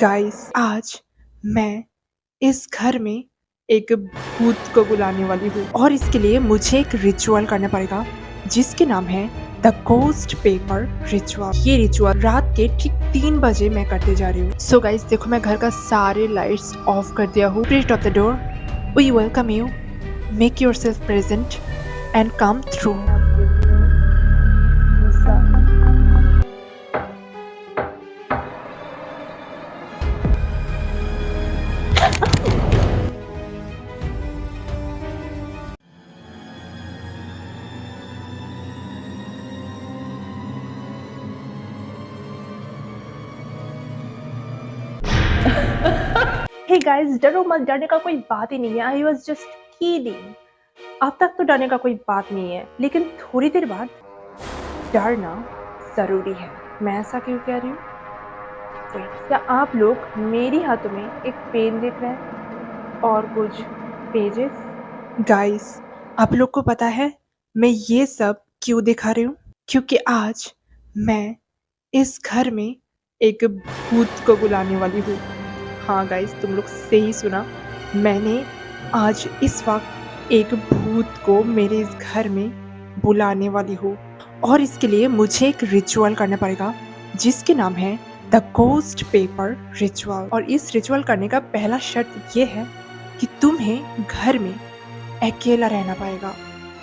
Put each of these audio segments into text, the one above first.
Guys आज मैं इस घर में एक भूत को बुलाने वाली हूँ और इसके लिए मुझे एक रिचुअल करना पड़ेगा जिसके नाम है द गोस्ट पेपर रिचुअल। ये रिचुअल रात के ठीक 3 बजे मैं करते जा रही हूँ। सो गाइस देखो, मैं घर का सारे लाइट्स ऑफ कर दिया हूँ। Spirit of the door, we welcome you, make yourself present and come through. Hey guys, डरो मत, डरने का कोई बात ही नहीं है। I was just kidding. अब तक तो डरने का कोई बात नहीं है, लेकिन थोड़ी देर बाद डरना जरूरी है। मैं ऐसा क्यों कह रही हूँ? क्या आप लोग मेरी हाथों में एक पेन देख रहे हैं और कुछ पेजेस? गाइस आप लोग को पता है मैं ये सब क्यों दिखा रही हूँ? क्योंकि आज मैं इस घर में एक भूत को बुलाने वाली हूँ। हाँ गाइस, तुम लोग सही सुना। मैंने आज इस वक्त एक भूत को मेरे इस घर में बुलाने वाली हूँ और इसके लिए मुझे एक रिचुअल करना पड़ेगा जिसके नाम है द गोस्ट पेपर रिचुअल। और इस रिचुअल करने का पहला शर्त ये है कि तुम्हें घर में अकेला रहना पड़ेगा,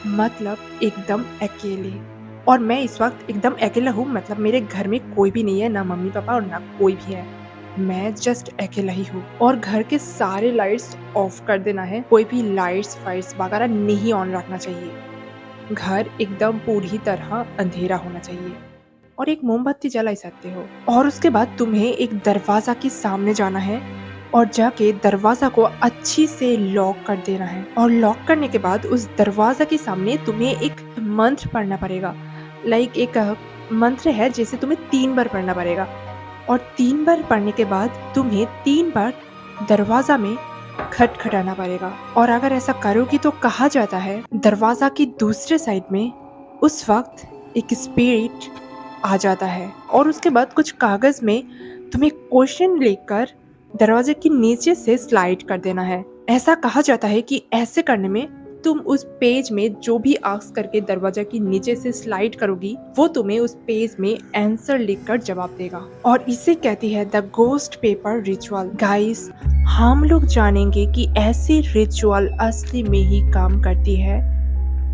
मतलब एकदम अकेले। और मैं इस वक्त एकदम अकेला हूँ, मतलब मेरे घर में कोई भी नहीं है, ना मम्मी पापा और ना कोई भी है। मैं जस्ट अकेला ही हूँ। और घर के सारे लाइट्स ऑफ कर देना है, कोई भी लाइट्स फाइट्स वगैरह नहीं ऑन रखना चाहिए। घर एकदम पूरी तरह अंधेरा होना चाहिए और एक मोमबत्ती जला सकते हो। और उसके बाद तुम्हें एक दरवाजा के सामने जाना है और जाके दरवाजा को अच्छी से लॉक कर देना है। और लॉक करने के बाद उस दरवाजा के सामने तुम्हें एक मंत्र पढ़ना पड़ेगा। लाइक एक मंत्र है जिसे तुम्हें 3 बार पढ़ना पड़ेगा। और 3 बार पढ़ने के बाद तुम्हें 3 बार दरवाजा में खटखटाना पड़ेगा। और अगर ऐसा करोगी तो कहा जाता है दरवाजा की दूसरे साइड में उस वक्त एक स्पिरिट आ जाता है। और उसके बाद कुछ कागज में तुम्हें क्वेश्चन लिखकर दरवाजे के नीचे से स्लाइड कर देना है। ऐसा कहा जाता है कि ऐसे करने में तुम उस पेज में जो भी आस्क करके दरवाजा के नीचे से स्लाइड करोगी वो तुम्हें उस पेज में आंसर लिखकर जवाब देगा। और इसे कहती है the ghost paper ritual. Guys हम लोग जानेंगे कि ऐसी रिचुअल असली में ही काम करती है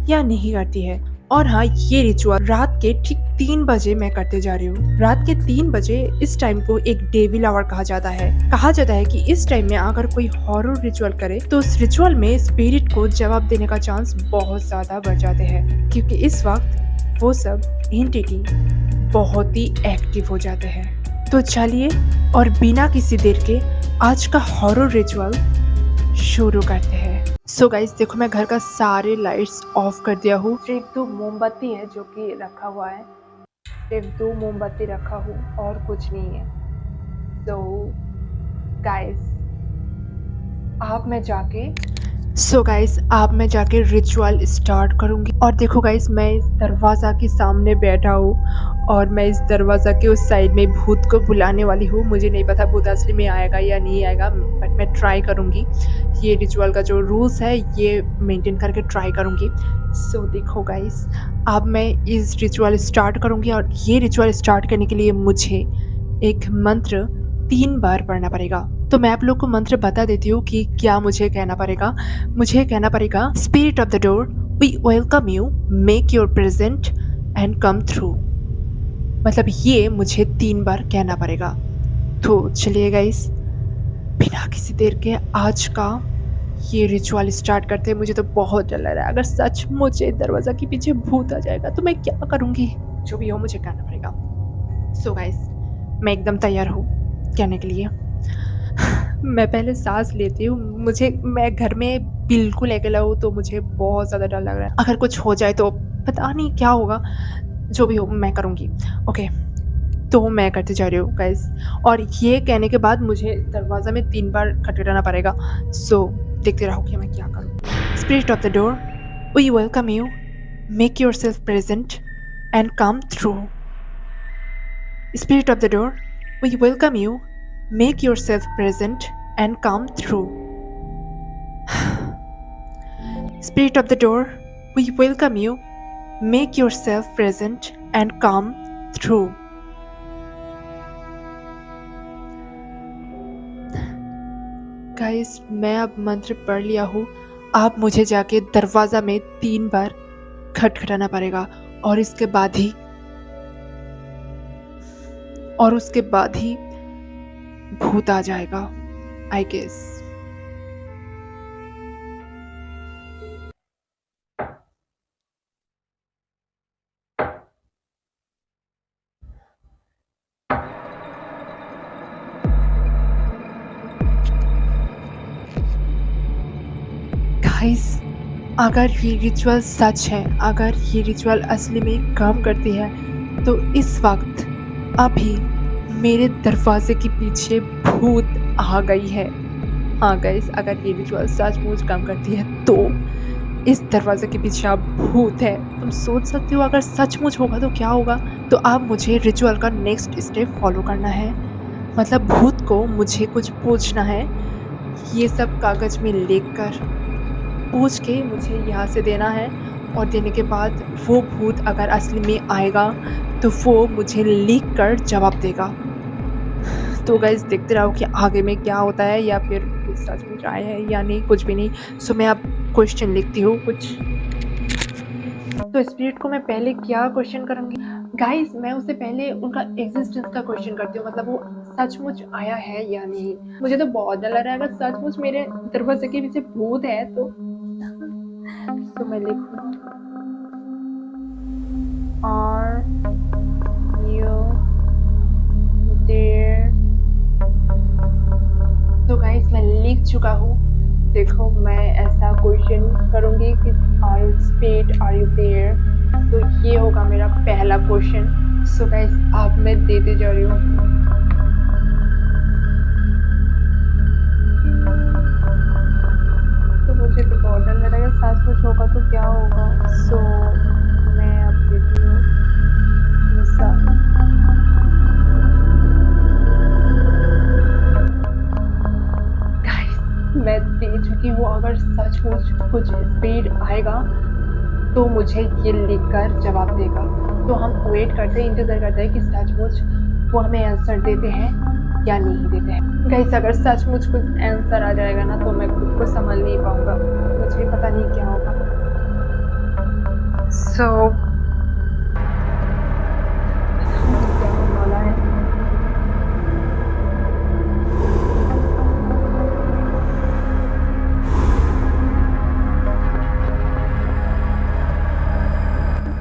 या नहीं करती है। और हाँ, ये रिचुअल रात के ठीक 3 बजे मैं करते जा रही हूँ। रात के 3 बजे इस टाइम को एक डेविल आवर कहा जाता है। कहा जाता है कि इस टाइम में अगर कोई हॉरर रिचुअल करे तो उस रिचुअल में स्पिरिट को जवाब देने का चांस बहुत ज्यादा बढ़ जाते हैं, क्योंकि इस वक्त वो सब एंटिटी बहुत ही एक्टिव हो जाते हैं। तो चलिए और बिना किसी देर के आज का हॉरर रिचुअल शुरू करते हैं। सो गाइस देखो, मैं घर का सारे लाइट्स ऑफ कर दिया हूँ। सिर्फ 2 मोमबत्ती है जो कि रखा हुआ है। सिर्फ 2 मोमबत्ती रखा हूँ और कुछ नहीं है। तो गाइस सो गाइस अब मैं जाके रिचुअल स्टार्ट करूंगी। और देखो गाइस, मैं इस दरवाजा के सामने बैठा हूँ और मैं इस दरवाजा के उस साइड में भूत को बुलाने वाली हूँ। मुझे नहीं पता भूत असली में आएगा या नहीं आएगा, बट मैं ट्राई करूंगी। ये रिचुअल का जो रूल्स है ये मेंटेन करके ट्राई करूंगी। सो देखो गाइस, अब मैं इस रिचुअल स्टार्ट करूंगी और ये रिचुअल स्टार्ट करने के लिए मुझे एक मंत्र 3 बार पढ़ना पड़ेगा। तो मैं आप लोग को मंत्र बता देती हूँ कि क्या मुझे कहना पड़ेगा। मुझे कहना पड़ेगा spirit of the door, we welcome you, make your present and come through. मतलब ये मुझे 3 बार कहना पड़ेगा। तो चलिए गाइस, बिना किसी देर के आज का ये रिचुअल स्टार्ट करते हैं। मुझे तो बहुत डर लग रहा है, अगर सच मुझे दरवाजा के पीछे भूत आ जाएगा तो मैं क्या करूँगी। जो भी हो मुझे करना पड़ेगा। सो गाइस मैं एकदम तैयार हूँ कहने के लिए। मैं पहले सांस लेती हूँ। मैं घर में बिल्कुल अकेला हूँ तो मुझे बहुत ज़्यादा डर लग रहा है। अगर कुछ हो जाए तो पता नहीं क्या होगा। जो भी हो मैं करूँगी। ओके, तो मैं करते जा रही हूँ गाइस। और ये कहने के बाद मुझे दरवाज़ा में 3 बार खटखटाना पड़ेगा। सो देखते रहो कि मैं क्या करूँ। Spirit of the door, we welcome you, make yourself present and come through. Spirit of the door, we welcome you, Make yourself present and come through. Spirit of the door, we welcome you. Make yourself present and come through. Guys, मैं अब मंत्र पढ़ लिया हूँ। आप मुझे जाके दरवाज़ा में 3 बार खटखटाना पड़ेगा और उसके बाद ही भूत आ जाएगा, आई गेस। गाइस, अगर ये रिचुअल सच है, अगर ये रिचुअल असली में काम करती है, तो इस वक्त अभी मेरे दरवाजे के पीछे भूत आ गई है। हाँ गाइस, अगर ये रिचुअल सचमुच काम करती है तो इस दरवाजे के पीछे अब भूत है। तुम सोच सकते हो अगर सचमुच होगा तो क्या होगा। तो अब मुझे रिचुअल का नेक्स्ट स्टेप फॉलो करना है। मतलब भूत को मुझे कुछ पूछना है, ये सब कागज में लिखकर पूछ के मुझे यहाँ से देना है, और देने के बाद वो भूत अगर असली में आएगा तो वो मुझे लिख कर जवाब देगा। तो गाइस, देखते रहो कि आगे में क्या होता है, या फिर कुछ सचमुच आया है या नहीं, कुछ भी नहीं। सो मैं अब क्वेश्चन लिखती हूँ कुछ। तो स्पिरिट को मैं पहले क्या क्वेश्चन करूँगी गाइस, मैं उससे पहले उनका एग्जिस्टेंस का क्वेश्चन करती हूँ। मतलब वो सचमुच आया है या नहीं। मुझे तो बहुत डर लग रहा है, अगर सचमुच मेरे दरवाजे के पीछे भूत है तो मैं लिखूँ Are you there? तो गाइस, मैं लिख चुका हूँ। देखो, मैं ऐसा क्वेश्चन करूँगी कि Are you spirit? Are you there? तो ये होगा मेरा पहला क्वेश्चन। सो गाइस, अब मैं देते जा रही हूँ। तो मुझे तो बहुत डर लग रहा है, सचमुच होगा तो क्या होगा। सो मैं अब देती हूँ मैं दे चुकी हूँ। अगर सचमुच कुछ स्पीड आएगा तो मुझे ये लिखकर जवाब देगा। तो हम वेट करते हैं, इंतज़ार करते हैं कि सचमुच वो हमें आंसर देते हैं या नहीं देते हैं। गाइस, अगर सचमुच कुछ आंसर आ जाएगा ना तो मैं खुद को संभाल नहीं पाऊंगा, मुझे पता नहीं क्या होगा। सो क्या होने वाला है।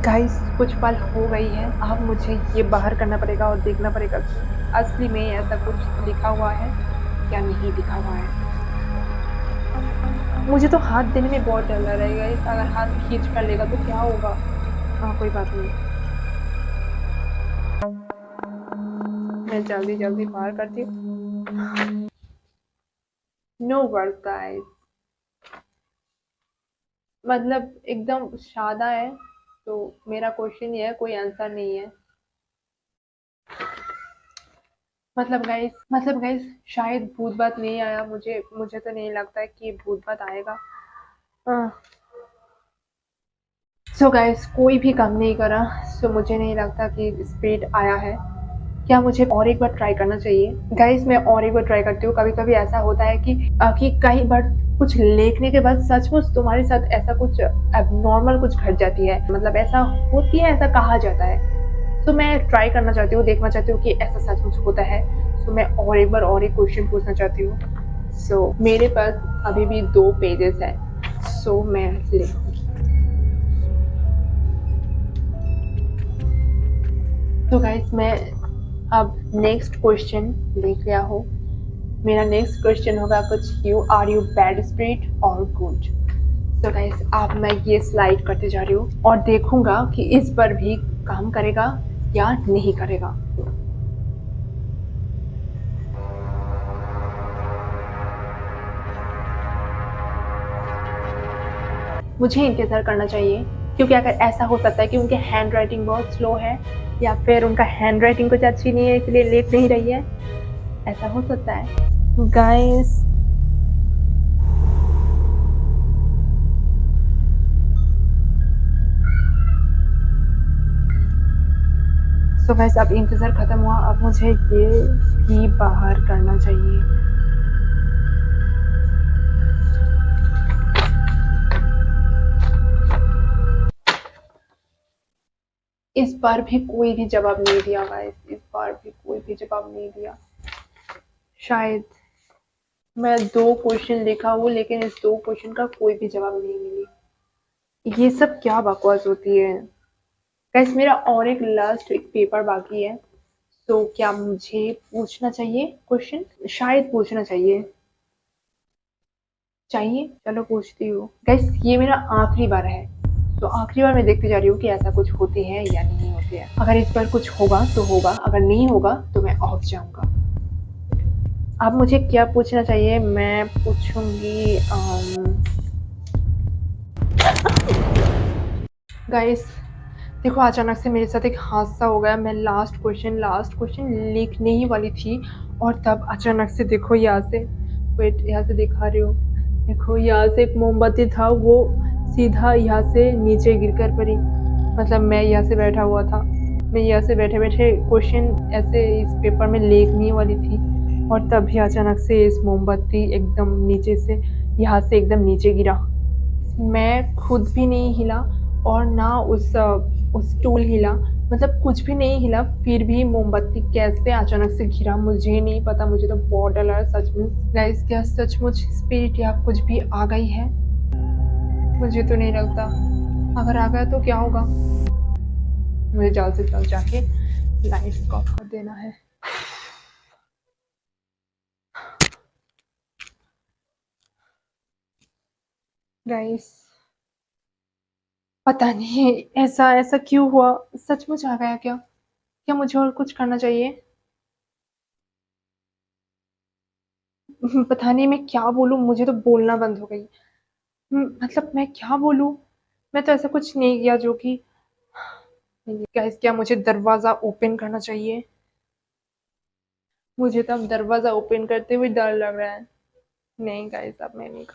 गाइस, कुछ पल हो गई है। अब मुझे ये बाहर करना पड़ेगा और देखना पड़ेगा कि असली में ऐसा कुछ लिखा हुआ है या नहीं लिखा हुआ है। मुझे तो हाथ देने में बहुत डर लग रहा है गाइस, अगर हाथ खींच कर लेगा तो क्या होगा। हाँ, कोई बात नहीं, मैं जल्दी जल्दी बाहर करती हूँ। नो वर्क गाइस, मतलब एकदम सादा है। तो मेरा क्वेश्चन ये है, कोई आंसर नहीं है। मतलब गाइस शायद भूत बात नहीं आया। मुझे तो नहीं लगता है कि भूत बात आएगा। सो गाइस, कोई भी काम नहीं करा। सो मुझे नहीं लगता कि स्पिरिट आया है। क्या मुझे और एक बार ट्राई करना चाहिए? गाइस, मैं और एक बार ट्राई करती हूँ। कभी कभी ऐसा होता है कि कई बार कुछ लिखने के बाद सचमुच तुम्हारे साथ ऐसा कुछ एबनॉर्मल कुछ घट जाती है। मतलब ऐसा होती है, ऐसा कहा जाता है। तो मैं ट्राई करना चाहती हूँ, देखना चाहती हूँ कि ऐसा सचमुच होता है। सो मैं और एक बार और एक क्वेश्चन पूछना चाहती हूँ। सो मेरे पास अभी भी 2 पेजेस है। सो मैं लिखूंगी। तो गाइस, मैं अब नेक्स्ट क्वेश्चन लिख लिया हूँ। मेरा नेक्स्ट क्वेश्चन होगा कुछ आर यू बैड स्पिरिट और गुड। तो गाइस, अब मैं ये स्लाइड करते जा रही हूँ और देखूंगा कि इस पर भी काम करेगा या नहीं करेगा। मुझे इंतज़ार करना चाहिए, क्योंकि अगर ऐसा हो सकता है कि उनके हैंड राइटिंग बहुत स्लो है या फिर उनका हैंड राइटिंग कुछ अच्छी नहीं है, इसलिए लिख नहीं रही है। ऐसा हो सकता है गाइस। सो गाइस अब इंतज़ार ख़त्म हुआ, अब मुझे ये की बाहर करना चाहिए। इस बार भी कोई भी जवाब नहीं दिया गाइस, इस बार भी कोई भी जवाब नहीं दिया। शायद मैं 2 क्वेश्चन लिखा हूँ लेकिन इस 2 क्वेश्चन का कोई भी जवाब नहीं मिली। ये सब क्या बकवास होती है? गाइस मेरा और एक लास्ट एक पेपर बाकी है, तो क्या मुझे पूछना चाहिए क्वेश्चन? शायद पूछना चाहिए। चाहिए? चलो पूछती हूँ। गाइस ये मेरा आखिरी बार है, तो आखिरी बार मैं देखते जा रही हूँ कि ऐसा कुछ होते हैं या नहीं होते हैं। अगर इस बार कुछ होगा तो होगा, अगर नहीं होगा तो मैं ऑफ जाऊँगा। अब मुझे क्या पूछना चाहिए? मैं पूछूँगी गाइस देखो अचानक से मेरे साथ एक हादसा हो गया। मैं लास्ट क्वेश्चन लिखने ही वाली थी और तब अचानक से देखो यहाँ से, वेट यहाँ से दिखा रही हूँ, देखो यहाँ से एक मोमबत्ती था, वो सीधा यहाँ से नीचे गिर कर पड़ी। मतलब मैं यहाँ से बैठा हुआ था, मैं यहाँ से बैठे बैठे क्वेश्चन ऐसे इस पेपर में लिखने वाली थी और तभी अचानक से इस मोमबत्ती एकदम नीचे से यहाँ से एकदम नीचे गिरा। मैं खुद भी नहीं हिला और ना उस टूल हिला, मतलब कुछ भी नहीं हिला, फिर भी मोमबत्ती कैसे अचानक से गिरा मुझे नहीं पता। मुझे तो बहुत डर लगा सच में। गाइस क्या सचमुच स्पिरिट या कुछ भी आ गई है? मुझे तो नहीं लगता। अगर आ गया तो क्या होगा? मुझे जल्द से जल्द जाके लाइट्स को ऑफ कर देना है। गाइस पता नहीं ऐसा ऐसा क्यों हुआ? सचमुच आ गया क्या? क्या मुझे और कुछ करना चाहिए? पता नहीं मैं क्या बोलूँ, मुझे तो बोलना बंद हो गई। मतलब मैं क्या बोलूँ? मैं तो ऐसा कुछ नहीं किया जो कि गाइस क्या मुझे दरवाज़ा ओपन करना चाहिए? मुझे तो अब दरवाज़ा ओपन करते हुए डर लग रहा है। नहीं गाइस अब मैं नहीं